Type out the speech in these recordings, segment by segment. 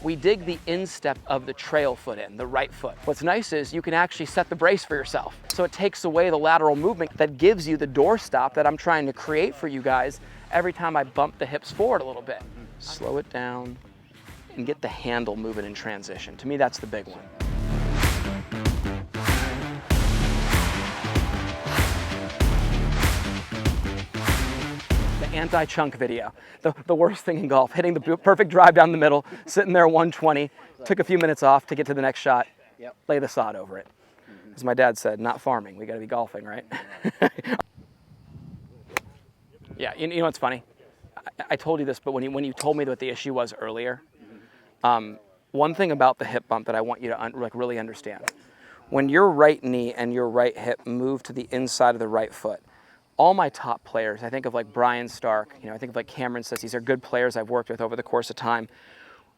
we dig the instep of the trail foot in, the right foot. What's nice is you can actually set the brace for yourself. So it takes away the lateral movement that gives you the doorstop that I'm trying to create for you guys every time I bump the hips forward a little bit. Slow it down and get the handle moving in transition. To me, that's the big one. Anti-chunk video. The worst thing in golf, hitting the perfect drive down the middle, sitting there 120, took a few minutes off to get to the next shot, lay the sod over it. As my dad said, not farming, we gotta be golfing, right? Yeah, you know what's funny? I told you this, but when you told me what the issue was earlier, one thing about the hip bump that I want you to really understand, when your right knee and your right hip move to the inside of the right foot, all my top players, I think of like Brian Stark, I think of like Cameron says, these are good players I've worked with over the course of time.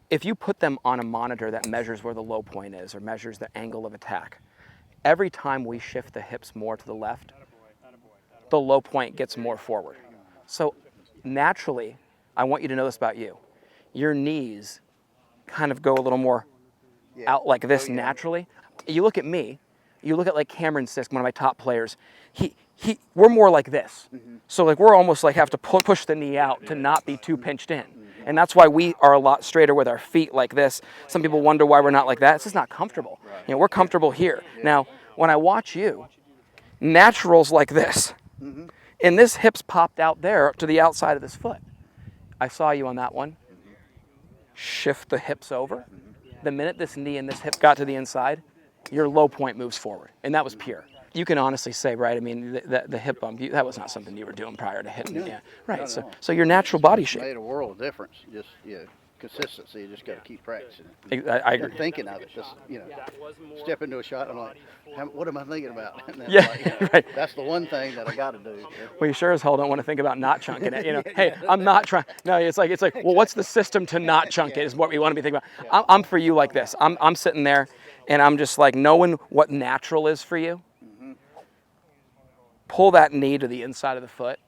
If you put them on a monitor that measures where the low point is or measures the angle of attack, every time we shift the hips more to the left, the low point gets more forward. So naturally, I want you to know this about you. Your knees kind of go a little more out like this naturally. You look at me, you look at like Cameron Sisk, one of my top players, we're more like this. So like we're almost like have to push the knee out to not be too pinched in. And that's why we are a lot straighter with our feet like this. Some people wonder why we're not like that. It's just not comfortable. We're comfortable here. Now, when I watch you, natural's like this. And this hip's popped out there to the outside of this foot. I saw you on that one. Shift the hips over. The minute this knee and this hip got to the inside, your low point moves forward. And that was pure. You can honestly say, right, I mean, the hip bump, that was not something you were doing prior to hitting. Yeah, right. So your natural body shape. It made a world of difference. Just, consistency. You just got to keep practicing. I agree. And thinking of it. Just, step into a shot. I'm like, what am I thinking about? Yeah, right. That's the one thing that I got to do. Well, you sure as hell don't want to think about not chunking it. Hey, I'm not trying. No, it's like, well, what's the system to not chunk it is what we want to be thinking about. I'm for you like this. I'm sitting there, and I'm just like knowing what natural is for you. Pull that knee to the inside of the foot.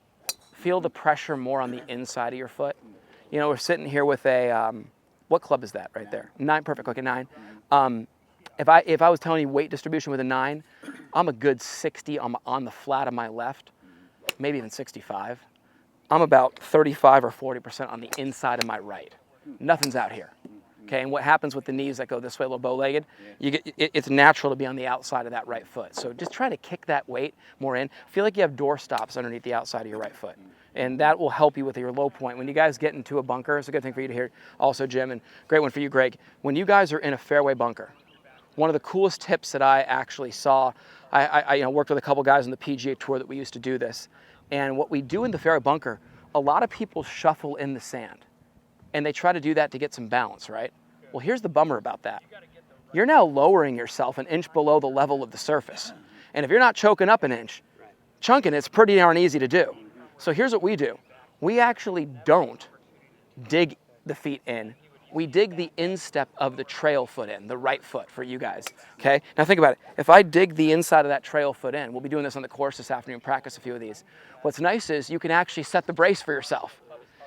Feel the pressure more on the inside of your foot. We're sitting here with a, what club is that right there? 9, perfect, like a 9. If I was telling you weight distribution with a 9, I'm a good 60 on the flat of my left, maybe even 65. I'm about 35 or 40% on the inside of my right. Nothing's out here. Okay, and what happens with the knees that go this way, a little bow-legged, it's natural to be on the outside of that right foot. So just try to kick that weight more in. Feel like you have door stops underneath the outside of your right foot. And that will help you with your low point. When you guys get into a bunker, it's a good thing for you to hear also, Jim, and great one for you, Greg. When you guys are in a fairway bunker, one of the coolest tips that I actually saw, I worked with a couple guys on the PGA Tour that we used to do this. And what we do in the fairway bunker, a lot of people shuffle in the sand. And they try to do that to get some balance, right? Well, here's the bummer about that. You're now lowering yourself an inch below the level of the surface. And if you're not choking up an inch, chunking it's pretty darn easy to do. So here's what we do. We actually don't dig the feet in. We dig the instep of the trail foot in, the right foot for you guys, okay? Now think about it. If I dig the inside of that trail foot in, we'll be doing this on the course this afternoon, practice a few of these. What's nice is you can actually set the brace for yourself.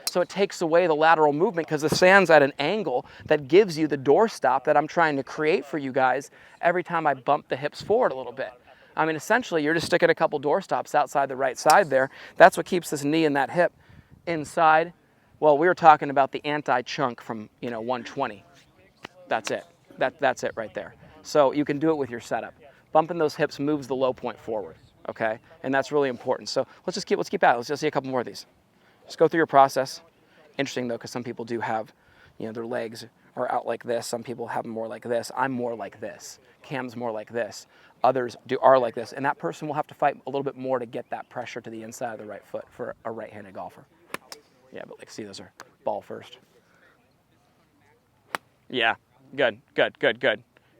So it takes away the lateral movement because the sand's at an angle that gives you the doorstop that I'm trying to create for you guys every time I bump the hips forward a little bit. I mean, essentially, you're just sticking a couple doorstops outside the right side there. That's what keeps this knee and that hip inside. Well, we were talking about the anti-chunk from 120. That's it. That's it right there. So you can do it with your setup. Bumping those hips moves the low point forward, okay? And that's really important. So let's keep at it. Let's just see a couple more of these. Just go through your process. Interesting though, because some people do have, their legs are out like this. Some people have them more like this. I'm more like this. Cam's more like this. Others are like this. And that person will have to fight a little bit more to get that pressure to the inside of the right foot for a right-handed golfer. Yeah, but see, those are ball first. Yeah, good.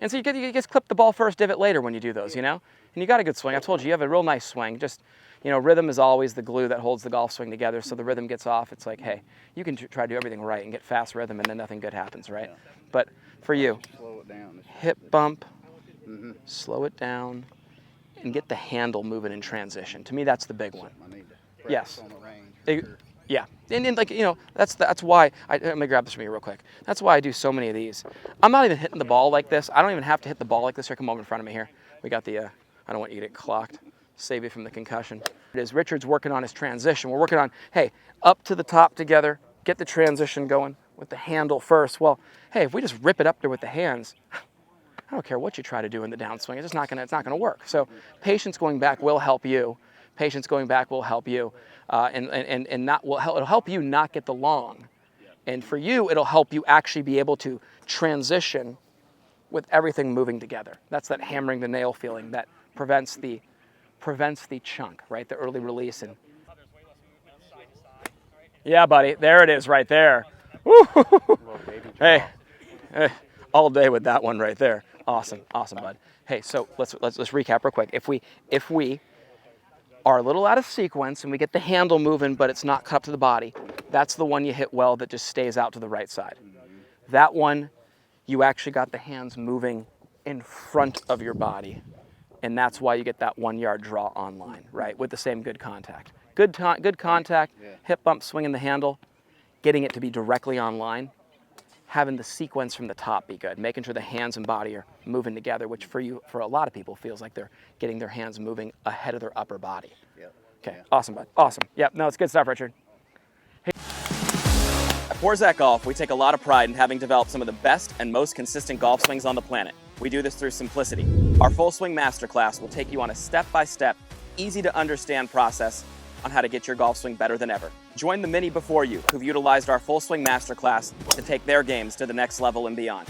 And so you just clip the ball first, divot later when you do those, And you got a good swing. I told you have a real nice swing. Just, rhythm is always the glue that holds the golf swing together. So the rhythm gets off. It's like, hey, you can try to do everything right and get fast rhythm and then nothing good happens, right? Yeah. But for you, slow it down. Hip bump, slow it down, and get the handle moving in transition. To me, that's the big one. I need to yes. on the range Yeah, and like, you know, that's why let me grab this from you real quick. That's why I do so many of these. I'm not even hitting the ball like this. I don't even have to hit the ball like this. Here, come over in front of me here. We got the, I don't want you to get clocked. Save you from the concussion. It is Richard's working on his transition. We're working on, hey, up to the top together, get the transition going with the handle first. Well, hey, if we just rip it up there with the hands, I don't care what you try to do in the downswing. It's not gonna work. So patience going back will help you. Patience going back will help you, and it'll help you not get the long. And for you, it'll help you actually be able to transition with everything moving together. That's that hammering the nail feeling that prevents the chunk, right? The early release. And yeah, buddy, there it is right there. Woo! Hey, all day with that one right there. Awesome, bud. Hey, so let's recap real quick. If we are a little out of sequence and we get the handle moving, but it's not cut up to the body, that's the one you hit well that just stays out to the right side. That one, you actually got the hands moving in front of your body, and that's why you get that 1 yard draw online, right? With the same good contact. Good contact, hip bump, swinging the handle, getting it to be directly online, having the sequence from the top be good, making sure the hands and body are moving together, which for a lot of people feels like they're getting their hands moving ahead of their upper body. Okay, awesome, bud. Awesome. Yep, no, it's good stuff, Richard. At Forzak Golf, we take a lot of pride in having developed some of the best and most consistent golf swings on the planet. We do this through simplicity. Our Full Swing Masterclass will take you on a step-by-step, easy-to-understand process on how to get your golf swing better than ever. Join the many before you who've utilized our Full Swing Masterclass to take their games to the next level and beyond.